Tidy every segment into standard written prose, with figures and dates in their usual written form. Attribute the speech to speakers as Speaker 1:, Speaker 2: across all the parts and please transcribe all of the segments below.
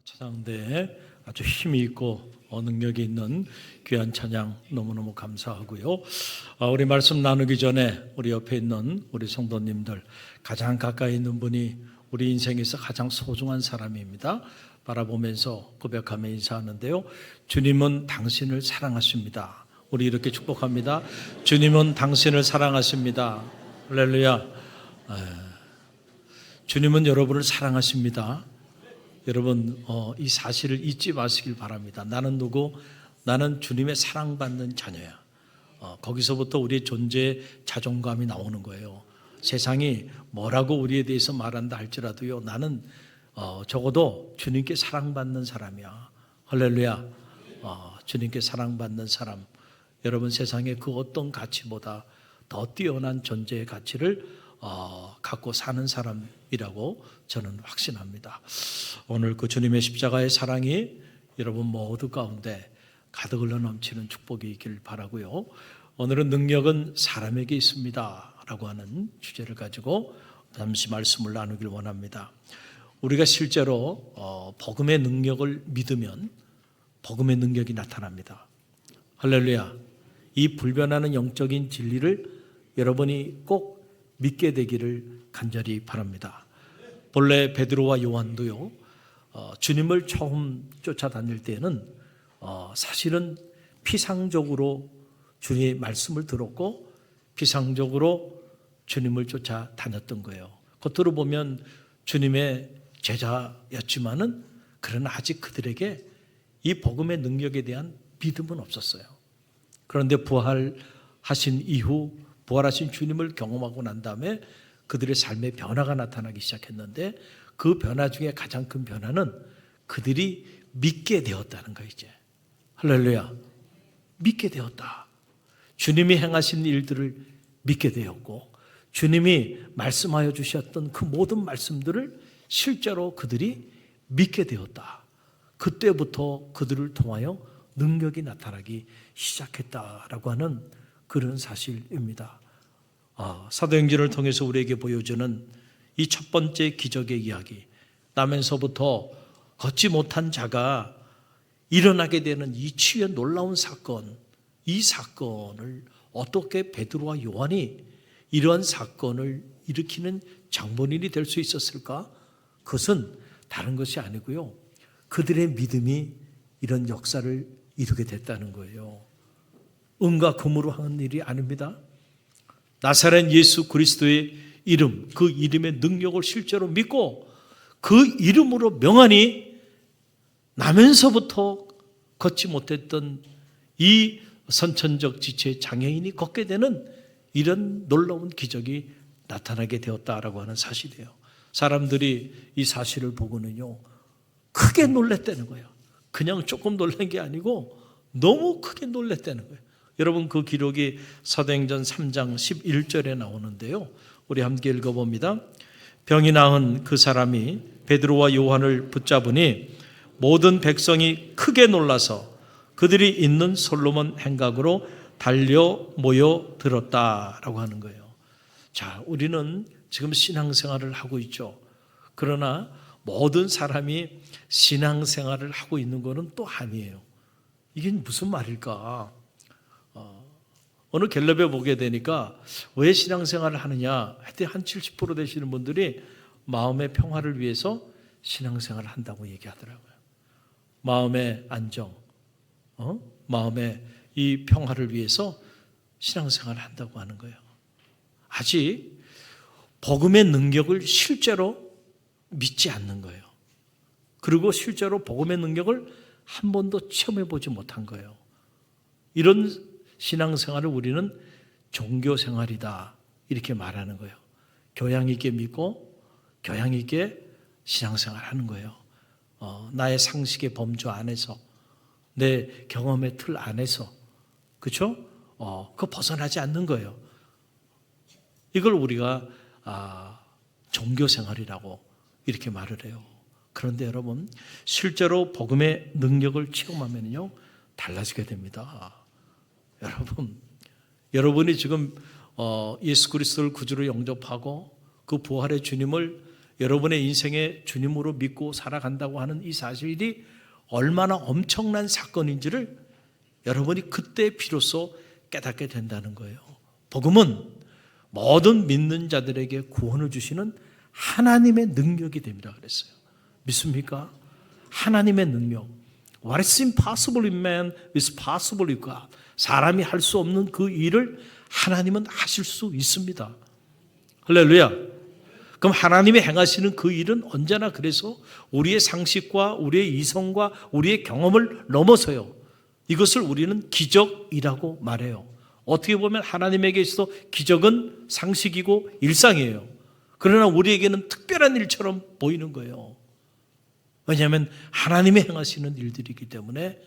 Speaker 1: 찬양대에 아주 힘이 있고 능력이 있는 귀한 찬양 너무너무 감사하고요. 우리 말씀 나누기 전에 우리 옆에 있는 우리 성도님들, 가장 가까이 있는 분이 우리 인생에서 가장 소중한 사람입니다. 바라보면서 고백하며 인사하는데요. 주님은 당신을 사랑하십니다. 우리 이렇게 축복합니다. 주님은 당신을 사랑하십니다. 할렐루야. 주님은 여러분을 사랑하십니다. 여러분 이 사실을 잊지 마시길 바랍니다. 나는 누구? 나는 주님의 사랑받는 자녀야. 거기서부터 우리의 존재의 자존감이 나오는 거예요. 세상이 뭐라고 우리에 대해서 말한다 할지라도요, 나는 적어도 주님께 사랑받는 사람이야. 할렐루야. 주님께 사랑받는 사람. 여러분, 세상의 그 어떤 가치보다 더 뛰어난 존재의 가치를 갖고 사는 사람이라고 저는 확신합니다. 오늘 그 주님의 십자가의 사랑이 여러분 모두 가운데 가득 흘러 넘치는 축복이 있길 바라고요. 오늘은 능력은 사람에게 있습니다 라고 하는 주제를 가지고 잠시 말씀을 나누길 원합니다. 우리가 실제로 복음의 능력을 믿으면 복음의 능력이 나타납니다. 할렐루야. 이 불변하는 영적인 진리를 여러분이 꼭 믿게 되기를 간절히 바랍니다. 본래 베드로와 요한도요, 주님을 처음 쫓아다닐 때는 사실은 피상적으로 주님의 말씀을 들었고 피상적으로 주님을 쫓아다녔던 거예요. 겉으로 보면 주님의 제자였지만은 그러나 아직 그들에게 이 복음의 능력에 대한 믿음은 없었어요. 그런데 부활하신 이후 부활하신 주님을 경험하고 난 다음에 그들의 삶에 변화가 나타나기 시작했는데, 그 변화 중에 가장 큰 변화는 그들이 믿게 되었다는 거예요. 이제 할렐루야. 믿게 되었다. 주님이 행하신 일들을 믿게 되었고, 주님이 말씀하여 주셨던 그 모든 말씀들을 실제로 그들이 믿게 되었다. 그때부터 그들을 통하여 능력이 나타나기 시작했다라고 하는 그런 사실입니다. 사도행전을 통해서 우리에게 보여주는 이 첫 번째 기적의 이야기, 나면서부터 걷지 못한 자가 일어나게 되는 이 치유의 놀라운 사건, 이 사건을 어떻게 베드로와 요한이 이러한 사건을 일으키는 장본인이 될 수 있었을까? 그것은 다른 것이 아니고요, 그들의 믿음이 이런 역사를 이루게 됐다는 거예요. 은과 금으로 하는 일이 아닙니다. 나사렛 예수 그리스도의 이름, 그 이름의 능력을 실제로 믿고 그 이름으로 명하니 나면서부터 걷지 못했던 이 선천적 지체 장애인이 걷게 되는 이런 놀라운 기적이 나타나게 되었다라고 하는 사실이에요. 사람들이 이 사실을 보고는요, 크게 놀랐다는 거예요. 그냥 조금 놀란 게 아니고 너무 크게 놀랐다는 거예요. 여러분, 그 기록이 사도행전 3장 11절에 나오는데요, 우리 함께 읽어봅니다. 병이 나은 그 사람이 베드로와 요한을 붙잡으니 모든 백성이 크게 놀라서 그들이 있는 솔로몬 행각으로 달려 모여 들었다라고 하는 거예요. 자, 우리는 지금 신앙생활을 하고 있죠. 그러나 모든 사람이 신앙생활을 하고 있는 것은 또 아니에요. 이게 무슨 말일까? 어느 갤럽에 보게 되니까 왜 신앙생활을 하느냐, 하여튼 한 70% 되시는 분들이 마음의 평화를 위해서 신앙생활을 한다고 얘기하더라고요. 마음의 안정, 마음의 이 평화를 위해서 신앙생활을 한다고 하는 거예요. 아직 복음의 능력을 실제로 믿지 않는 거예요. 그리고 실제로 복음의 능력을 한 번도 체험해 보지 못한 거예요. 이런 신앙생활을 우리는 종교생활이다 이렇게 말하는 거예요. 교양 있게 믿고 교양 있게 신앙생활 하는 거예요. 나의 상식의 범주 안에서, 내 경험의 틀 안에서, 그렇죠? 그 벗어나지 않는 거예요. 이걸 우리가 종교생활이라고 이렇게 말을 해요. 그런데 여러분, 실제로 복음의 능력을 체험하면요, 달라지게 됩니다. 여러분이 지금 예수 그리스도를 구주로 영접하고 그 부활의 주님을 여러분의 인생에 주님으로 믿고 살아간다고 하는 이 사실이 얼마나 엄청난 사건인지를 여러분이 그때 비로소 깨닫게 된다는 거예요. 복음은 모든 믿는 자들에게 구원을 주시는 하나님의 능력이 됩니다 그랬어요. 믿습니까? 하나님의 능력. What is impossible in man is possible in God. 사람이 할 수 없는 그 일을 하나님은 하실 수 있습니다. 할렐루야. 그럼 하나님이 행하시는 그 일은 언제나 그래서 우리의 상식과 우리의 이성과 우리의 경험을 넘어서요. 이것을 우리는 기적이라고 말해요. 어떻게 보면 하나님에게 있어서 기적은 상식이고 일상이에요. 그러나 우리에게는 특별한 일처럼 보이는 거예요. 왜냐하면 하나님이 행하시는 일들이기 때문에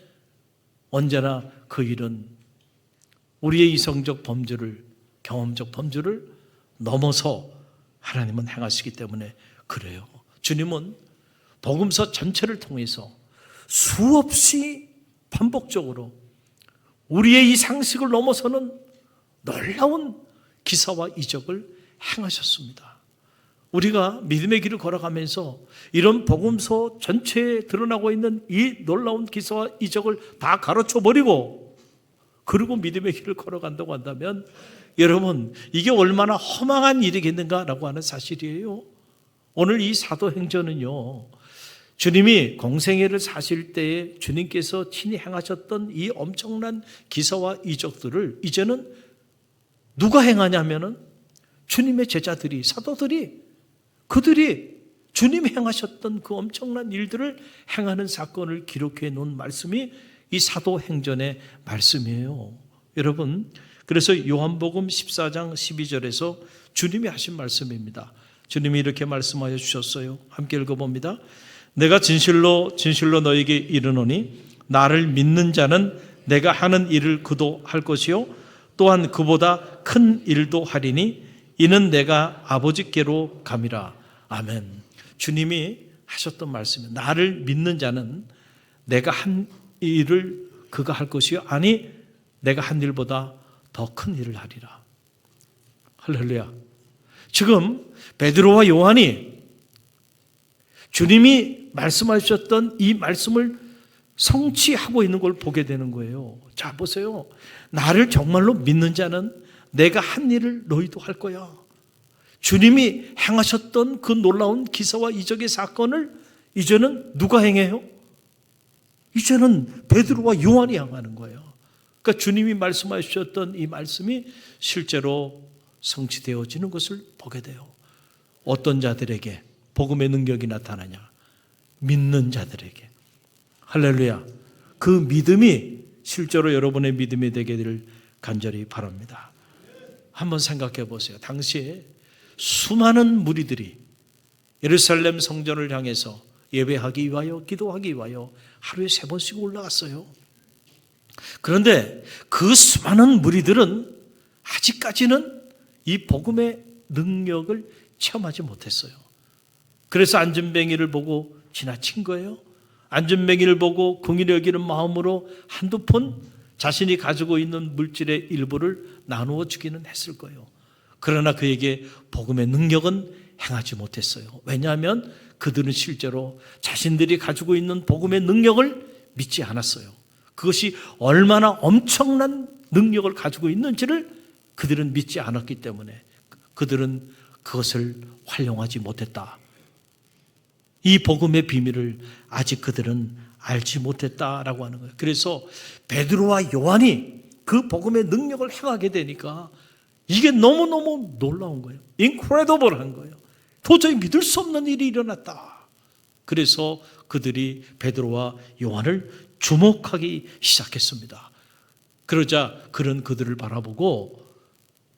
Speaker 1: 언제나 그 일은 우리의 이성적 범주를, 경험적 범주를 넘어서 하나님은 행하시기 때문에 그래요. 주님은 복음서 전체를 통해서 수없이 반복적으로 우리의 이 상식을 넘어서는 놀라운 기사와 이적을 행하셨습니다. 우리가 믿음의 길을 걸어가면서 이런 복음서 전체에 드러나고 있는 이 놀라운 기사와 이적을 다 가르쳐버리고 그리고 믿음의 길을 걸어간다고 한다면 여러분 이게 얼마나 허망한 일이겠는가라고 하는 사실이에요. 오늘 이 사도행전은요, 주님이 공생애를 사실 때에 주님께서 친히 행하셨던 이 엄청난 기사와 이적들을 이제는 누가 행하냐면은 주님의 제자들이, 사도들이, 그들이 주님이 행하셨던 그 엄청난 일들을 행하는 사건을 기록해 놓은 말씀이 이 사도행전의 말씀이에요. 여러분, 그래서 요한복음 14장 12절에서 주님이 하신 말씀입니다. 주님이 이렇게 말씀하여 주셨어요. 함께 읽어봅니다. 내가 진실로 진실로 너에게 이르노니 나를 믿는 자는 내가 하는 일을 그도 할 것이요 또한 그보다 큰 일도 하리니 이는 내가 아버지께로 감이라. 아멘. 주님이 하셨던 말씀이에요. 나를 믿는 자는 내가 한 일을 그가 할 것이요 아니 내가 한 일보다 더 큰 일을 하리라. 할렐루야. 지금 베드로와 요한이 주님이 말씀하셨던 이 말씀을 성취하고 있는 걸 보게 되는 거예요. 자, 보세요. 나를 정말로 믿는 자는 내가 한 일을 너희도 할 거야. 주님이 행하셨던 그 놀라운 기사와 이적의 사건을 이제는 누가 행해요? 이제는 베드로와 요한이 행하는 거예요. 그러니까 주님이 말씀하셨던 이 말씀이 실제로 성취되어지는 것을 보게 돼요. 어떤 자들에게 복음의 능력이 나타나냐? 믿는 자들에게. 할렐루야. 그 믿음이 실제로 여러분의 믿음이 되게 될 간절히 바랍니다. 한번 생각해 보세요. 당시에 수많은 무리들이 예루살렘 성전을 향해서 예배하기 위하여 기도하기 위하여 하루에 3번씩 올라갔어요. 그런데 그 수많은 무리들은 아직까지는 이 복음의 능력을 체험하지 못했어요. 그래서 안전뱅이를 보고 지나친 거예요. 안전뱅이를 보고 긍휼히 여기는 마음으로 한두 푼 자신이 가지고 있는 물질의 일부를 나누어 주기는 했을 거예요. 그러나 그에게 복음의 능력은 행하지 못했어요. 왜냐하면 그들은 실제로 자신들이 가지고 있는 복음의 능력을 믿지 않았어요. 그것이 얼마나 엄청난 능력을 가지고 있는지를 그들은 믿지 않았기 때문에 그들은 그것을 활용하지 못했다. 이 복음의 비밀을 아직 그들은 알지 못했다라고 하는 거예요. 그래서 베드로와 요한이 그 복음의 능력을 행하게 되니까 이게 너무너무 놀라운 거예요. incredible한 거예요. 도저히 믿을 수 없는 일이 일어났다. 그래서 그들이 베드로와 요한을 주목하기 시작했습니다. 그러자 그는 그들을 바라보고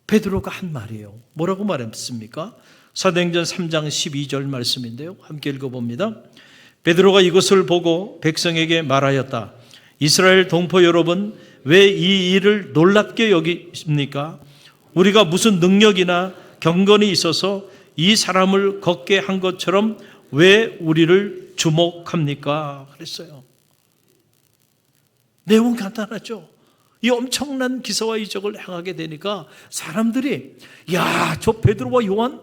Speaker 1: 베드로가 한 말이에요. 뭐라고 말했습니까? 사도행전 3장 12절 말씀인데요. 함께 읽어봅니다. 베드로가 이것을 보고 백성에게 말하였다. 이스라엘 동포 여러분, 왜 이 일을 놀랍게 여기십니까? 우리가 무슨 능력이나 경건이 있어서 이 사람을 걷게 한 것처럼 왜 우리를 주목합니까? 그랬어요. 내용은 간단하죠. 이 엄청난 기사와 이적을 행하게 되니까 사람들이 야, 저 베드로와 요한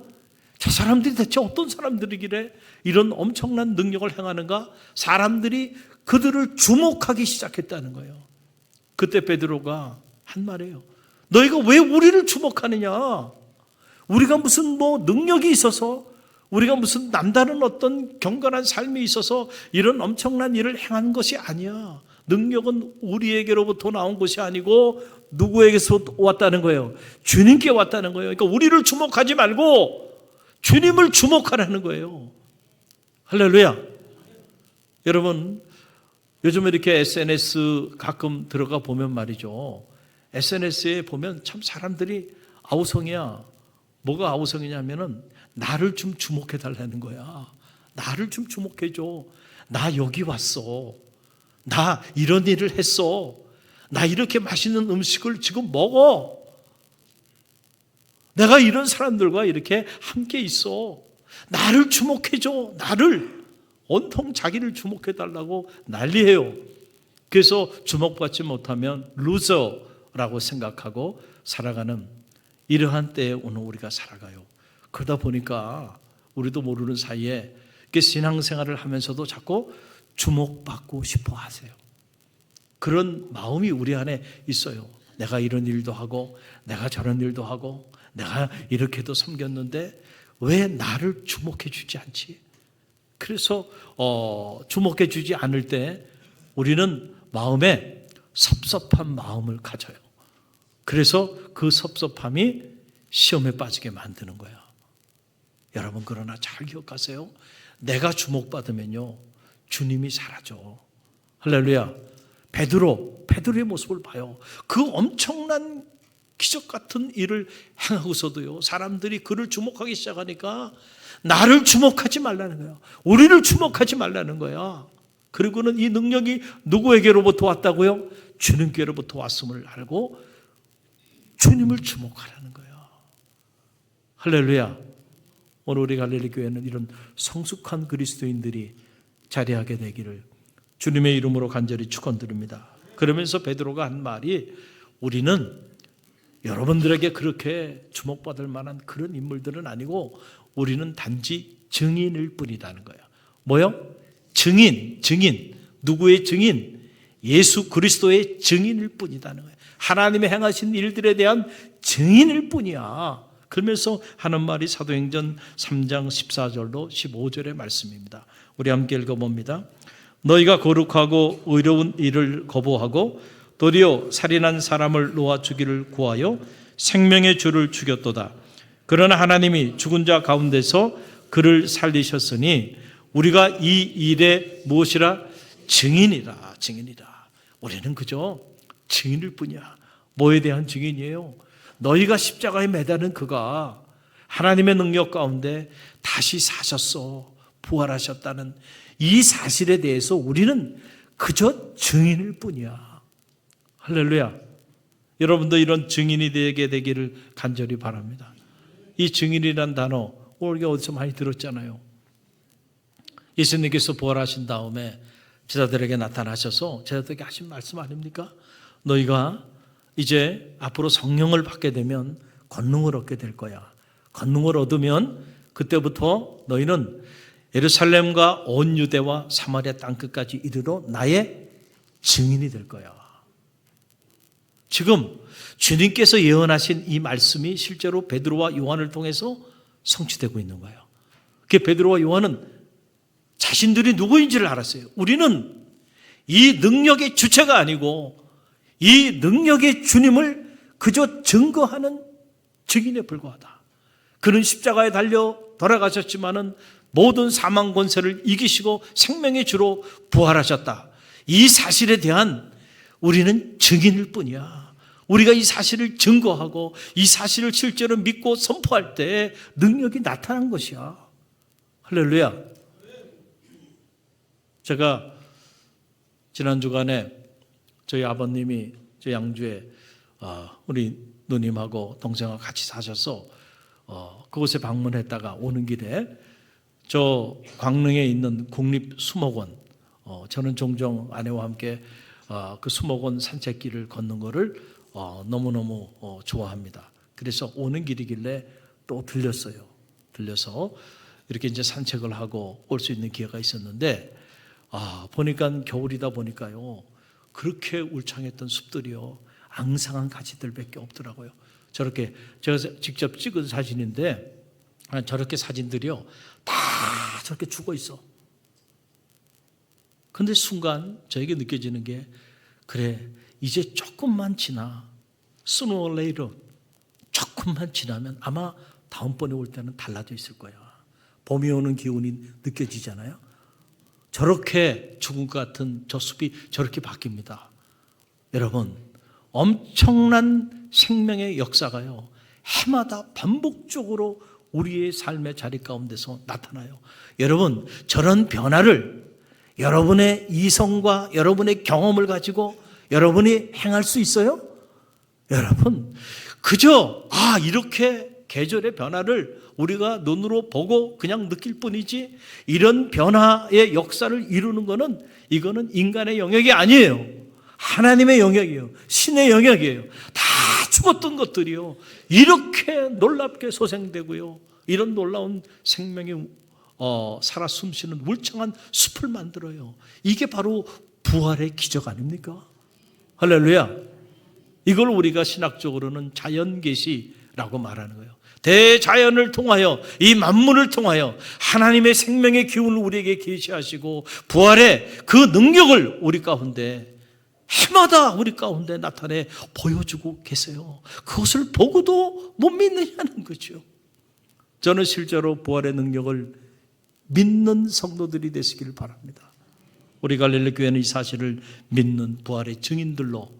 Speaker 1: 저 사람들이 대체 어떤 사람들이길래 이런 엄청난 능력을 행하는가? 사람들이 그들을 주목하기 시작했다는 거예요. 그때 베드로가 한 말이에요. 너희가 왜 우리를 주목하느냐? 우리가 무슨 능력이 있어서, 우리가 무슨 남다른 어떤 경건한 삶이 있어서 이런 엄청난 일을 행한 것이 아니야. 능력은 우리에게로부터 나온 것이 아니고 누구에게서 왔다는 거예요? 주님께 왔다는 거예요. 그러니까 우리를 주목하지 말고 주님을 주목하라는 거예요. 할렐루야. 여러분, 요즘 이렇게 SNS 가끔 들어가 보면 말이죠. SNS에 보면 참 사람들이 아우성이야. 뭐가 아우성이냐면은 나를 좀 주목해 달라는 거야. 나를 좀 주목해 줘. 나 여기 왔어. 나 이런 일을 했어. 나 이렇게 맛있는 음식을 지금 먹어. 내가 이런 사람들과 이렇게 함께 있어. 나를 주목해 줘. 나를. 온통 자기를 주목해 달라고 난리해요. 그래서 주목받지 못하면 루저라고 생각하고 살아가는 이러한 때에 오늘 우리가 살아가요. 그러다 보니까 우리도 모르는 사이에 신앙생활을 하면서도 자꾸 주목받고 싶어 하세요. 그런 마음이 우리 안에 있어요. 내가 이런 일도 하고 내가 저런 일도 하고 내가 이렇게도 섬겼는데 왜 나를 주목해 주지 않지? 그래서 주목해 주지 않을 때 우리는 마음에 섭섭한 마음을 가져요. 그래서 그 섭섭함이 시험에 빠지게 만드는 거야. 여러분, 그러나 잘 기억하세요. 내가 주목받으면요 주님이 사라져. 할렐루야. 베드로의 모습을 봐요. 그 엄청난 기적 같은 일을 행하고서도요 사람들이 그를 주목하기 시작하니까 나를 주목하지 말라는 거야. 우리를 주목하지 말라는 거야. 그리고는 이 능력이 누구에게로부터 왔다고요? 주님께로부터 왔음을 알고 주님을 주목하라는 거야. 할렐루야. 오늘 우리 갈릴리 교회는 이런 성숙한 그리스도인들이 자리하게 되기를 주님의 이름으로 간절히 축원드립니다. 그러면서 베드로가 한 말이 우리는 여러분들에게 그렇게 주목받을 만한 그런 인물들은 아니고 우리는 단지 증인일 뿐이라는 거예요. 뭐요? 증인. 누구의 증인? 예수 그리스도의 증인일 뿐이라는 거예요. 하나님의 행하신 일들에 대한 증인일 뿐이야. 그러면서 하는 말이 사도행전 3장 14절로 15절의 말씀입니다. 우리 함께 읽어봅니다. 너희가 거룩하고 의로운 일을 거부하고 도리어 살인한 사람을 놓아 주기를 구하여 생명의 주를 죽였도다. 그러나 하나님이 죽은 자 가운데서 그를 살리셨으니 우리가 이 일에 무엇이라? 증인이라. 우리는 그저 증인일 뿐이야. 뭐에 대한 증인이에요? 너희가 십자가에 매다는 그가 하나님의 능력 가운데 다시 사셨어. 부활하셨다는 이 사실에 대해서 우리는 그저 증인일 뿐이야. 할렐루야. 여러분도 이런 증인이 되게 되기를 간절히 바랍니다. 이 증인이란 단어 우리가 어디서 많이 들었잖아요. 예수님께서 부활하신 다음에 제자들에게 나타나셔서 제자들에게 하신 말씀 아닙니까? 너희가 이제 앞으로 성령을 받게 되면 권능을 얻게 될 거야. 권능을 얻으면 그때부터 너희는 예루살렘과 온 유대와 사마리아 땅끝까지 이르러 나의 증인이 될 거야. 지금 주님께서 예언하신 이 말씀이 실제로 베드로와 요한을 통해서 성취되고 있는 거예요. 그 베드로와 요한은 자신들이 누구인지를 알았어요. 우리는 이 능력의 주체가 아니고 이 능력의 주님을 그저 증거하는 증인에 불과하다. 그는 십자가에 달려 돌아가셨지만은 모든 사망 권세를 이기시고 생명의 주로 부활하셨다. 이 사실에 대한 우리는 증인일 뿐이야. 우리가 이 사실을 증거하고 이 사실을 실제로 믿고 선포할 때 능력이 나타난 것이야. 할렐루야. 제가 지난 주간에 저희 아버님이 저 양주에 우리 누님하고 동생하고 같이 사셔서 그곳에 방문했다가 오는 길에 저 광릉에 있는 국립수목원, 저는 종종 아내와 함께 그 수목원 산책길을 걷는 거를 너무너무 좋아합니다. 그래서 오는 길이길래 또 들렸어요. 들려서 이렇게 이제 산책을 하고 올 수 있는 기회가 있었는데, 보니까 겨울이다 보니까요, 그렇게 울창했던 숲들이요, 앙상한 가지들밖에 없더라고요. 저렇게 제가 직접 찍은 사진인데, 저렇게 사진들이요, 다 저렇게 죽어 있어. 근데 순간 저에게 느껴지는 게, 그래, 이제 조금만 지나, sooner or later, 조금만 지나면 아마 다음번에 올 때는 달라져 있을 거야. 봄이 오는 기운이 느껴지잖아요. 저렇게 죽은 것 같은 저 숲이 저렇게 바뀝니다. 여러분, 엄청난 생명의 역사가요, 해마다 반복적으로 우리의 삶의 자리 가운데서 나타나요. 여러분, 저런 변화를 여러분의 이성과 여러분의 경험을 가지고 여러분이 행할 수 있어요? 여러분, 그저 이렇게 계절의 변화를 우리가 눈으로 보고 그냥 느낄 뿐이지, 이런 변화의 역사를 이루는 것은, 이거는 인간의 영역이 아니에요. 하나님의 영역이에요. 신의 영역이에요. 다 죽었던 것들이요, 이렇게 놀랍게 소생되고요, 이런 놀라운 생명이 살아 숨쉬는 울창한 숲을 만들어요. 이게 바로 부활의 기적 아닙니까? 할렐루야. 이걸 우리가 신학적으로는 자연계시라고 말하는 거예요. 대자연을 통하여, 이 만물을 통하여 하나님의 생명의 기운을 우리에게 계시하시고, 부활의 그 능력을 우리 가운데 해마다 우리 가운데 나타내 보여주고 계세요. 그것을 보고도 못 믿느냐는 거죠. 저는 실제로 부활의 능력을 믿는 성도들이 되시기를 바랍니다. 우리 갈릴리 교회는 이 사실을 믿는 부활의 증인들로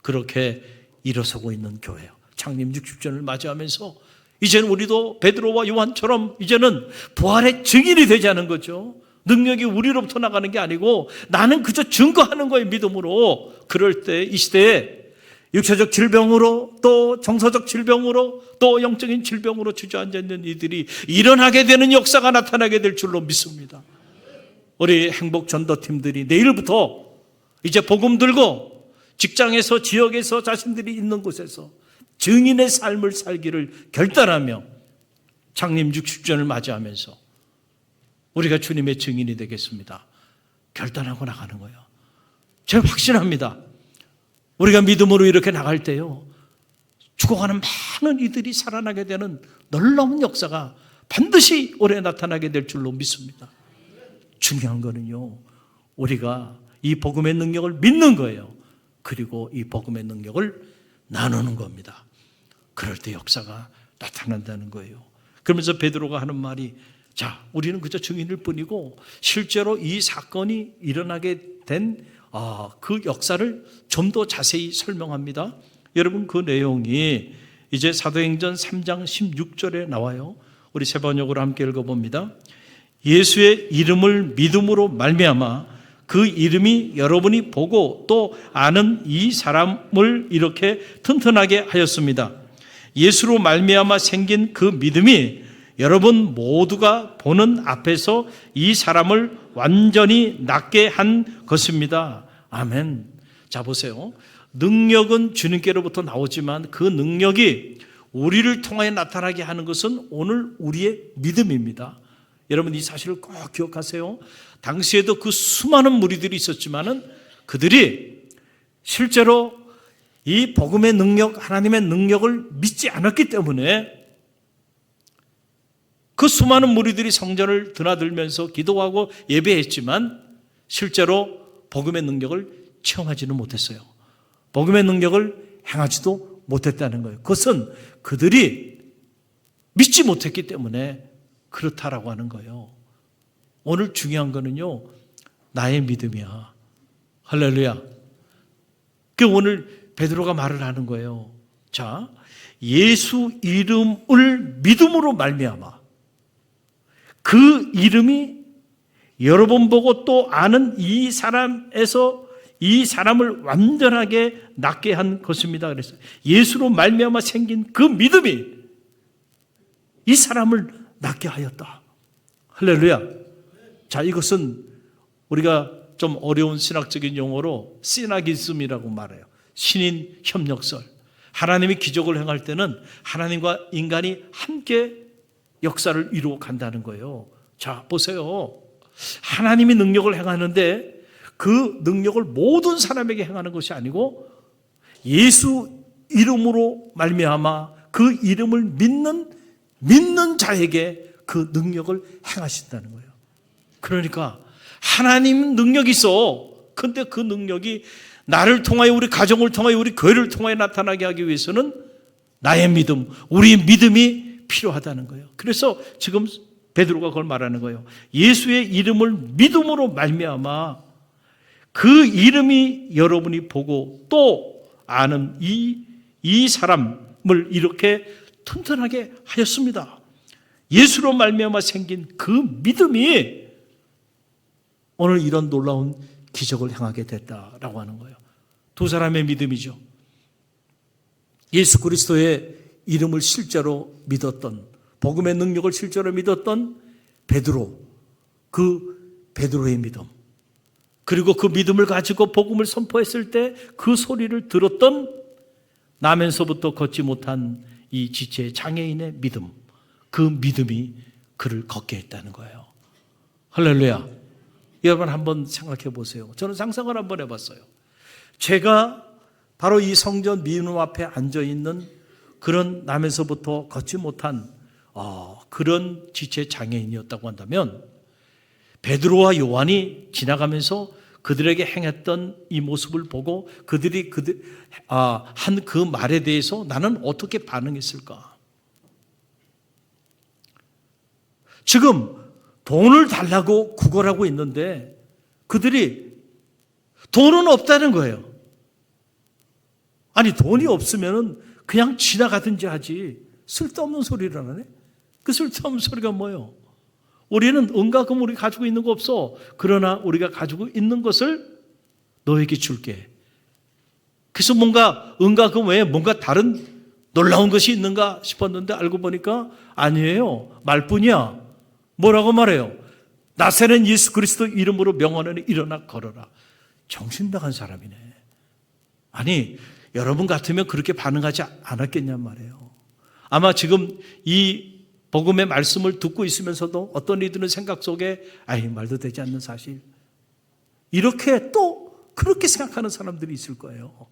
Speaker 1: 그렇게 일어서고 있는 교회예요. 창립 60주년을 맞이하면서 이제는 우리도 베드로와 요한처럼 이제는 부활의 증인이 되자는 거죠. 능력이 우리로부터 나가는 게 아니고 나는 그저 증거하는 거예요, 믿음으로. 그럴 때 이 시대에 육체적 질병으로, 또 정서적 질병으로, 또 영적인 질병으로 주저앉아 있는 이들이 일어나게 되는 역사가 나타나게 될 줄로 믿습니다. 우리 행복 전도팀들이 내일부터 이제 복음 들고 직장에서, 지역에서, 자신들이 있는 곳에서 증인의 삶을 살기를 결단하며 창립 60주년을 맞이하면서 우리가 주님의 증인이 되겠습니다. 결단하고 나가는 거예요. 제가 확신합니다. 우리가 믿음으로 이렇게 나갈 때요, 죽어가는 많은 이들이 살아나게 되는 놀라운 역사가 반드시 올해 나타나게 될 줄로 믿습니다. 중요한 거는요, 우리가 이 복음의 능력을 믿는 거예요. 그리고 이 복음의 능력을 나누는 겁니다. 그럴 때 역사가 나타난다는 거예요. 그러면서 베드로가 하는 말이, 자, 우리는 그저 증인일 뿐이고 실제로 이 사건이 일어나게 된 그 역사를 좀 더 자세히 설명합니다. 여러분, 그 내용이 이제 사도행전 3장 16절에 나와요. 우리 세 번역으로 함께 읽어봅니다. 예수의 이름을 믿음으로 말미암아 그 이름이 여러분이 보고 또 아는 이 사람을 이렇게 튼튼하게 하였습니다. 예수로 말미암아 생긴 그 믿음이 여러분 모두가 보는 앞에서 이 사람을 완전히 낫게 한 것입니다. 아멘. 자, 보세요. 능력은 주님께로부터 나오지만 그 능력이 우리를 통하여 나타나게 하는 것은 오늘 우리의 믿음입니다. 여러분, 이 사실을 꼭 기억하세요. 당시에도 그 수많은 무리들이 있었지만은 그들이 실제로 이 복음의 능력, 하나님의 능력을 믿지 않았기 때문에 그 수많은 무리들이 성전을 드나들면서 기도하고 예배했지만 실제로 복음의 능력을 체험하지는 못했어요. 복음의 능력을 행하지도 못했다는 거예요. 그것은 그들이 믿지 못했기 때문에 그렇다라고 하는 거예요. 오늘 중요한 거는요, 나의 믿음이야. 할렐루야. 그 오늘 베드로가 말을 하는 거예요. 자, 예수 이름을 믿음으로 말미암아 그 이름이 여러분 보고 또 아는 이 사람에서 이 사람을 완전하게 낫게 한 것입니다. 그랬어요. 예수로 말미암아 생긴 그 믿음이 이 사람을 낫게 하였다. 할렐루야. 자, 이것은 우리가 좀 어려운 신학적인 용어로 시나기즘이라고 말해요. 신인 협력설. 하나님이 기적을 행할 때는 하나님과 인간이 함께 역사를 이루어 간다는 거예요. 자, 보세요. 하나님이 능력을 행하는데 그 능력을 모든 사람에게 행하는 것이 아니고 예수 이름으로 말미암아 그 이름을 믿는 자에게 그 능력을 행하신다는 거예요. 그러니까 하나님 능력이 있어. 근데 그 능력이 나를 통하여, 우리 가정을 통하여, 우리 교회를 통하여 나타나게 하기 위해서는 나의 믿음, 우리의 믿음이 필요하다는 거예요. 그래서 지금 베드로가 그걸 말하는 거예요. 예수의 이름을 믿음으로 말미암아 그 이름이 여러분이 보고 또 아는 이 사람을 이렇게 튼튼하게 하였습니다. 예수로 말미암아 생긴 그 믿음이 오늘 이런 놀라운 기적을 행하게 됐다라고 하는 거예요. 두 사람의 믿음이죠. 예수 그리스도의 이름을 실제로 믿었던, 복음의 능력을 실제로 믿었던 베드로, 그 베드로의 믿음, 그리고 그 믿음을 가지고 복음을 선포했을 때 그 소리를 들었던 나면서부터 걷지 못한 이 지체 장애인의 믿음, 그 믿음이 그를 걷게 했다는 거예요. 할렐루야. 여러분 한번 생각해 보세요. 저는 상상을 한번 해봤어요. 제가 바로 이 성전 미문 앞에 앉아있는 그런 나면서부터 걷지 못한 그런 지체 장애인이었다고 한다면 베드로와 요한이 지나가면서 그들에게 행했던 이 모습을 보고 그들이 한 그 말에 대해서 나는 어떻게 반응했을까? 지금 돈을 달라고 구걸하고 있는데 그들이 돈은 없다는 거예요. 아니 돈이 없으면 그냥 지나가든지 하지 쓸데없는 소리를 하네. 그 쓸데없는 소리가 뭐예요? 우리는 은과 금 우리 가지고 있는 거 없어. 그러나 우리가 가지고 있는 것을 너에게 줄게. 그래서 뭔가 은과 금 외에 뭔가 다른 놀라운 것이 있는가 싶었는데 알고 보니까 아니에요. 말뿐이야. 뭐라고 말해요? 나사렛 예수 그리스도 이름으로 명하노니 일어나 걸어라. 정신 나간 사람이네. 아니 여러분 같으면 그렇게 반응하지 않았겠냔 말이에요. 아마 지금 이 복음의 말씀을 듣고 있으면서도 어떤 이들은 생각 속에 말도 되지 않는 사실, 이렇게 또 그렇게 생각하는 사람들이 있을 거예요.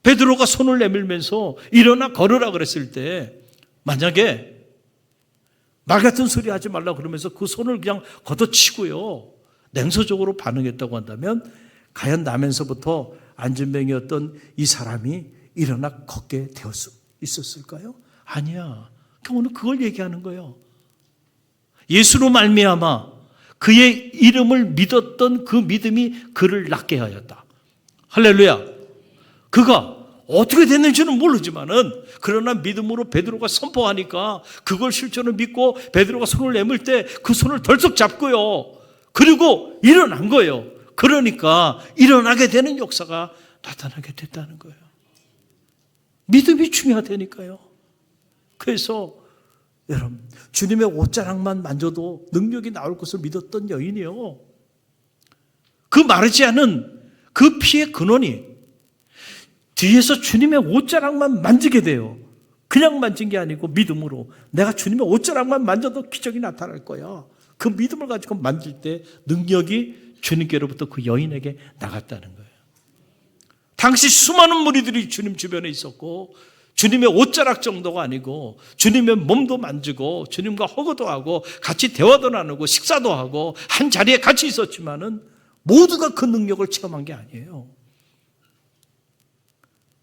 Speaker 1: 베드로가 손을 내밀면서 일어나 걸으라 그랬을 때 만약에 말 같은 소리 하지 말라 그러면서 그 손을 그냥 걷어치고요 냉소적으로 반응했다고 한다면 과연 나면서부터 안진뱅이였던 이 사람이 일어나 걷게 있었을까요? 아니야. 오늘 그걸 얘기하는 거예요. 예수로 말미암아 그의 이름을 믿었던 그 믿음이 그를 낫게 하였다. 할렐루야. 그가 어떻게 됐는지는 모르지만은 그러나 믿음으로 베드로가 선포하니까 그걸 실제로 믿고 베드로가 손을 내밀 때 그 손을 덜썩 잡고요. 그리고 일어난 거예요. 그러니까 일어나게 되는 역사가 나타나게 됐다는 거예요. 믿음이 중요하다니까요. 그래서 여러분 주님의 옷자락만 만져도 능력이 나올 것을 믿었던 여인이요. 그 마르지 않은 그 피의 근원이 뒤에서 주님의 옷자락만 만지게 돼요. 그냥 만진 게 아니고 믿음으로 내가 주님의 옷자락만 만져도 기적이 나타날 거야. 그 믿음을 가지고 만질 때 능력이 주님께로부터 그 여인에게 나갔다는 거예요. 당시 수많은 무리들이 주님 주변에 있었고 주님의 옷자락 정도가 아니고 주님의 몸도 만지고 주님과 허거도 하고 같이 대화도 나누고 식사도 하고 한 자리에 같이 있었지만은 모두가 그 능력을 체험한 게 아니에요.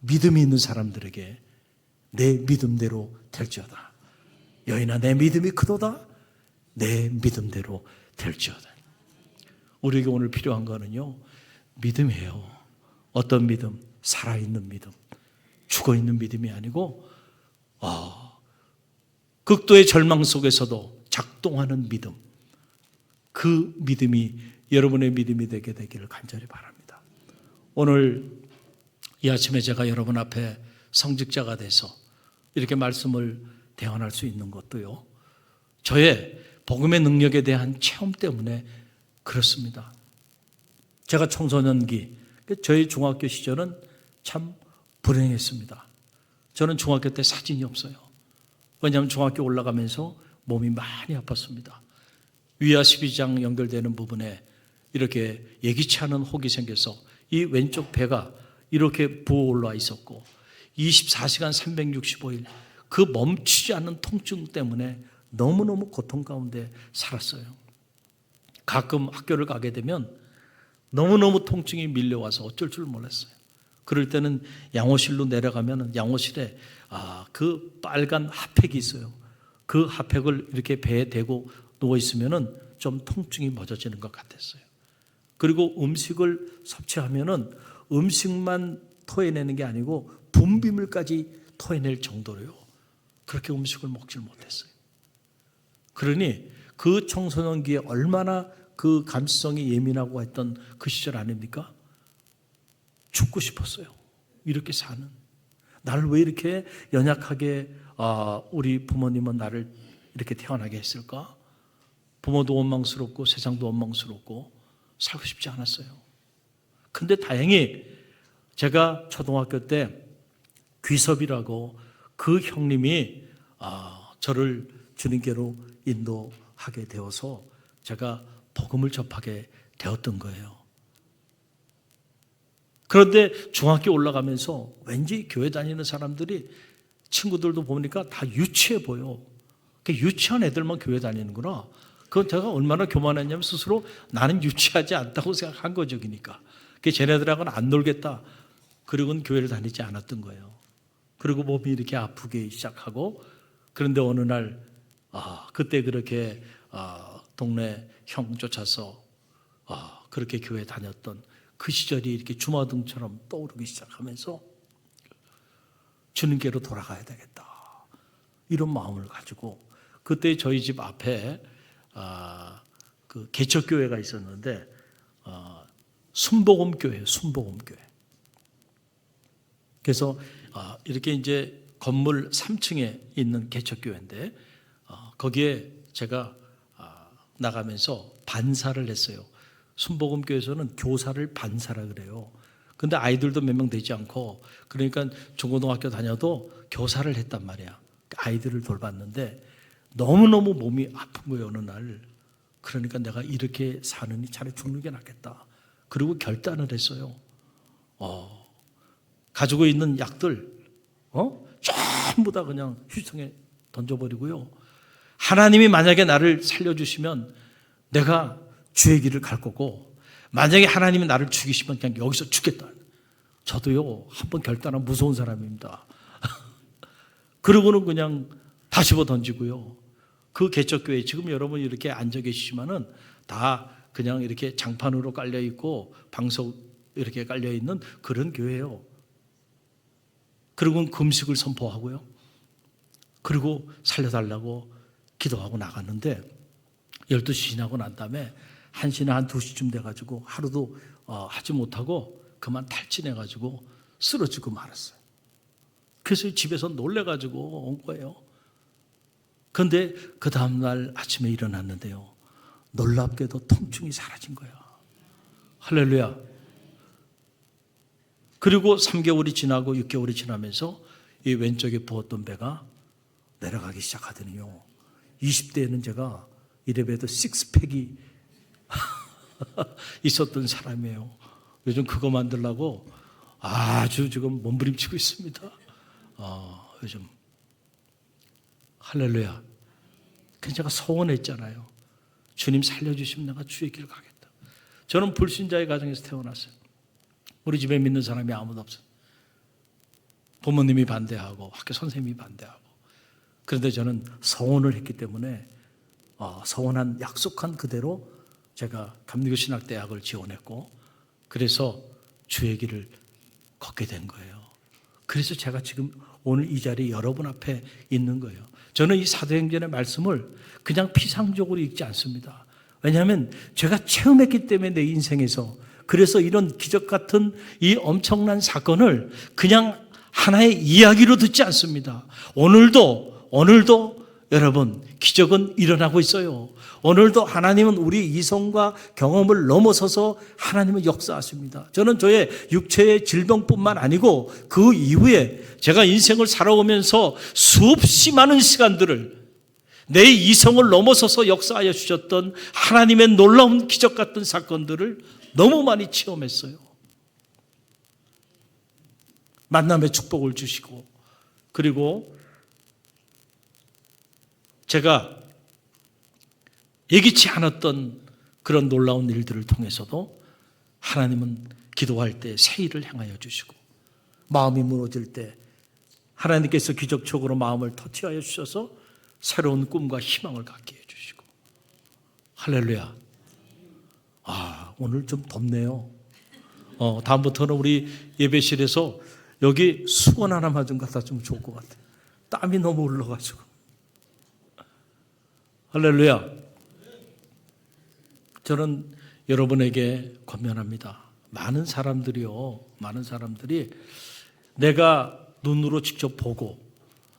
Speaker 1: 믿음이 있는 사람들에게 내 믿음대로 될지어다. 여인아 내 믿음이 크도다. 내 믿음대로 될지어다. 우리에게 오늘 필요한 거는요 믿음이에요. 어떤 믿음? 살아있는 믿음. 죽어있는 믿음이 아니고 극도의 절망 속에서도 작동하는 믿음. 그 믿음이 여러분의 믿음이 되게 되기를 간절히 바랍니다. 오늘 이 아침에 제가 여러분 앞에 성직자가 돼서 이렇게 말씀을 대언할 수 있는 것도요 저의 복음의 능력에 대한 체험 때문에 그렇습니다. 제가 청소년기 저희 중학교 시절은 참 불행했습니다. 저는 중학교 때 사진이 없어요. 왜냐하면 중학교 올라가면서 몸이 많이 아팠습니다. 위아 12장 연결되는 부분에 이렇게 예기치 않은 혹이 생겨서 이 왼쪽 배가 이렇게 부어 올라와 있었고 24시간 365일 그 멈추지 않는 통증 때문에 너무너무 고통 가운데 살았어요. 가끔 학교를 가게 되면 너무너무 통증이 밀려와서 어쩔 줄 몰랐어요. 그럴 때는 양호실로 내려가면 양호실에 그 빨간 핫팩이 있어요. 그 핫팩을 이렇게 배에 대고 누워 있으면 좀 통증이 멎어지는 것 같았어요. 그리고 음식을 섭취하면 음식만 토해내는 게 아니고 분비물까지 토해낼 정도로요. 그렇게 음식을 먹질 못했어요. 그러니 그 청소년기에 얼마나 그 감수성이 예민하고 했던 그 시절 아닙니까? 죽고 싶었어요. 이렇게 사는. 나를 왜 이렇게 연약하게 우리 부모님은 나를 이렇게 태어나게 했을까? 부모도 원망스럽고 세상도 원망스럽고 살고 싶지 않았어요. 근데 다행히 제가 초등학교 때 귀섭이라고 그 형님이 저를 주님께로 인도하게 되어서 제가 복음을 접하게 되었던 거예요. 그런데 중학교 올라가면서 왠지 교회 다니는 사람들이 친구들도 보니까 다 유치해 보여. 유치한 애들만 교회 다니는구나. 그건 제가 얼마나 교만했냐면 스스로 나는 유치하지 않다고 생각한 거죠. 그러니까 쟤네들하고는 안 놀겠다. 그리고는 교회를 다니지 않았던 거예요. 그리고 몸이 이렇게 아프기 시작하고 그런데 어느 날 그때 그렇게 동네 형 쫓아서 그렇게 교회 다녔던 그 시절이 이렇게 주마등처럼 떠오르기 시작하면서 주님께로 돌아가야 되겠다. 이런 마음을 가지고 그때 저희 집 앞에 그 개척교회가 있었는데 순복음교회예요. 순복음교회. 그래서 이렇게 이제 건물 3층에 있는 개척교회인데 거기에 제가 나가면서 반사를 했어요. 순복음교회에서는 교사를 반사라 그래요. 근데 아이들도 몇 명 되지 않고 그러니까 중고등학교 다녀도 교사를 했단 말이야. 아이들을 돌봤는데 너무너무 몸이 아픈 거예요. 어느 날. 그러니까 내가 이렇게 사느니 차라리 죽는 게 낫겠다. 그리고 결단을 했어요. 가지고 있는 약들 전부 다 그냥 휴성에 던져버리고요. 하나님이 만약에 나를 살려주시면 내가 주의 길을 갈 거고 만약에 하나님이 나를 죽이시면 그냥 여기서 죽겠다. 저도요 한번 결단한 무서운 사람입니다. 그러고는 그냥 다 집어 던지고요. 그 개척교회 지금 여러분 이렇게 앉아 계시지만은 다 그냥 이렇게 장판으로 깔려 있고 방석 이렇게 깔려 있는 그런 교회예요. 그리고는 금식을 선포하고요. 그리고 살려달라고 기도하고 나갔는데 12시 지나고 난 다음에 1시나 한 2시쯤 돼가지고 하루도 하지 못하고 그만 탈진해가지고 쓰러지고 말았어요. 그래서 집에서 놀래가지고 온 거예요. 그런데 그 다음날 아침에 일어났는데요. 놀랍게도 통증이 사라진 거야. 할렐루야. 그리고 3개월이 지나고 6개월이 지나면서 이 왼쪽에 부었던 배가 내려가기 시작하더니요. 20대에는 제가 이래봬도 식스팩이 있었던 사람이에요. 요즘 그거 만들려고 아주 지금 몸부림치고 있습니다. 요즘 할렐루야. 그래서 제가 소원했잖아요. 주님 살려주시면 내가 주의 길 가겠다. 저는 불신자의 가정에서 태어났어요. 우리 집에 믿는 사람이 아무도 없어요. 부모님이 반대하고 학교 선생님이 반대하고. 그런데 저는 서원을 했기 때문에 서원한 약속한 그대로 제가 감리교신학대학을 지원했고 그래서 주의 길을 걷게 된 거예요. 그래서 제가 지금 오늘 이 자리에 여러분 앞에 있는 거예요. 저는 이 사도행전의 말씀을 그냥 피상적으로 읽지 않습니다. 왜냐하면 제가 체험했기 때문에 내 인생에서 그래서 이런 기적 같은 이 엄청난 사건을 그냥 하나의 이야기로 듣지 않습니다. 오늘도 여러분, 기적은 일어나고 있어요. 오늘도 하나님은 우리 이성과 경험을 넘어서서 하나님은 역사하십니다. 저는 저의 육체의 질병뿐만 아니고 그 이후에 제가 인생을 살아오면서 수없이 많은 시간들을 내 이성을 넘어서서 역사하여 주셨던 하나님의 놀라운 기적 같은 사건들을 너무 많이 체험했어요. 만남의 축복을 주시고, 그리고 제가 예기치 않았던 그런 놀라운 일들을 통해서도 하나님은 기도할 때 새 일을 행하여 주시고, 마음이 무너질 때 하나님께서 기적적으로 마음을 터치하여 주셔서 새로운 꿈과 희망을 갖게 해주시고. 할렐루야. 오늘 좀 덥네요. 다음부터는 우리 예배실에서 여기 수건 하나만 좀 갖다 주면 좋을 것 같아요. 땀이 너무 흘러가지고. 할렐루야. 저는 여러분에게 권면합니다. 많은 사람들이 내가 눈으로 직접 보고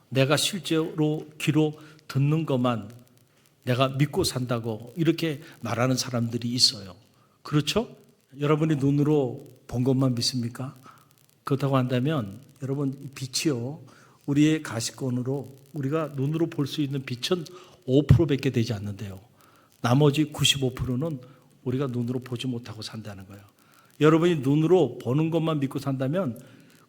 Speaker 1: 내가 실제로 귀로 듣는 것만 내가 믿고 산다고 이렇게 말하는 사람들이 있어요. 그렇죠? 여러분이 눈으로 본 것만 믿습니까? 그렇다고 한다면 여러분, 빛이요, 우리의 가시권으로 우리가 눈으로 볼 수 있는 빛은 5%밖에 되지 않는데요, 나머지 95%는 우리가 눈으로 보지 못하고 산다는 거예요. 여러분이 눈으로 보는 것만 믿고 산다면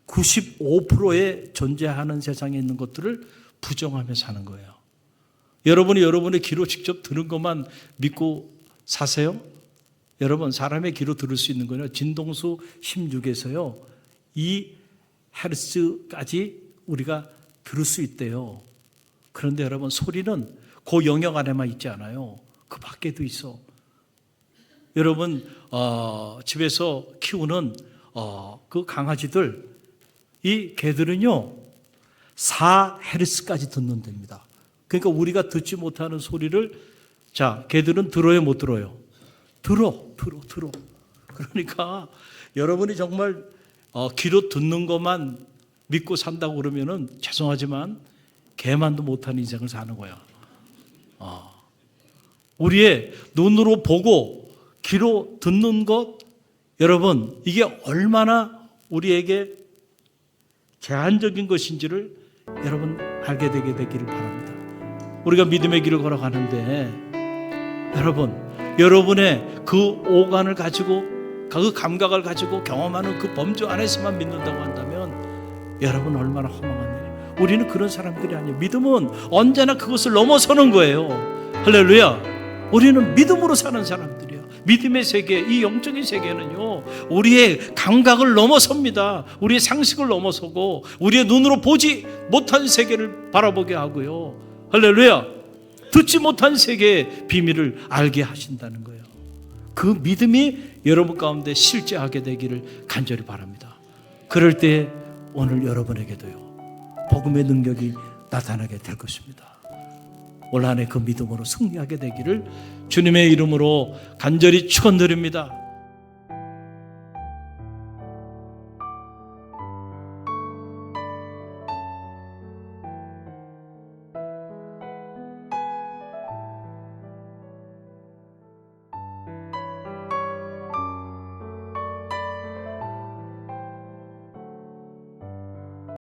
Speaker 1: 95%의 존재하는 세상에 있는 것들을 부정하며 사는 거예요. 여러분이 여러분의 귀로 직접 들은 것만 믿고 사세요? 여러분, 사람의 귀로 들을 수 있는 거는 진동수 16에서요 2Hz까지 우리가 들을 수 있대요. 그런데 여러분, 소리는 그 영역 안에만 있지 않아요. 그 밖에도 있어. 여러분, 집에서 키우는 그 강아지들, 이 개들은요 4Hz까지 듣는답니다. 그러니까 우리가 듣지 못하는 소리를, 자, 개들은 들어요, 못 들어요? 들어. 그러니까 여러분이 정말 귀로 듣는 것만 믿고 산다고 그러면은 죄송하지만 개만도 못하는 인생을 사는 거야. 우리의 눈으로 보고 귀로 듣는 것, 여러분, 이게 얼마나 우리에게 제한적인 것인지를 여러분 알게 되게 되기를 바랍니다. 우리가 믿음의 길을 걸어가는데 여러분의 그 오간을 가지고, 그 감각을 가지고 경험하는 그 범주 안에서만 믿는다고 한다면 여러분, 얼마나 허망한 일이에요. 우리는 그런 사람들이 아니에요. 믿음은 언제나 그것을 넘어서는 거예요. 할렐루야. 우리는 믿음으로 사는 사람들이에요. 믿음의 세계, 이 영적인 세계는요 우리의 감각을 넘어섭니다. 우리의 상식을 넘어서고 우리의 눈으로 보지 못한 세계를 바라보게 하고요, 할렐루야, 듣지 못한 세계의 비밀을 알게 하신다는 거예요. 그 믿음이 여러분 가운데 실제하게 되기를 간절히 바랍니다. 그럴 때 오늘 여러분에게도요 복음의 능력이 나타나게 될 것입니다. 올 한 해 그 믿음으로 승리하게 되기를 주님의 이름으로 간절히 축원드립니다.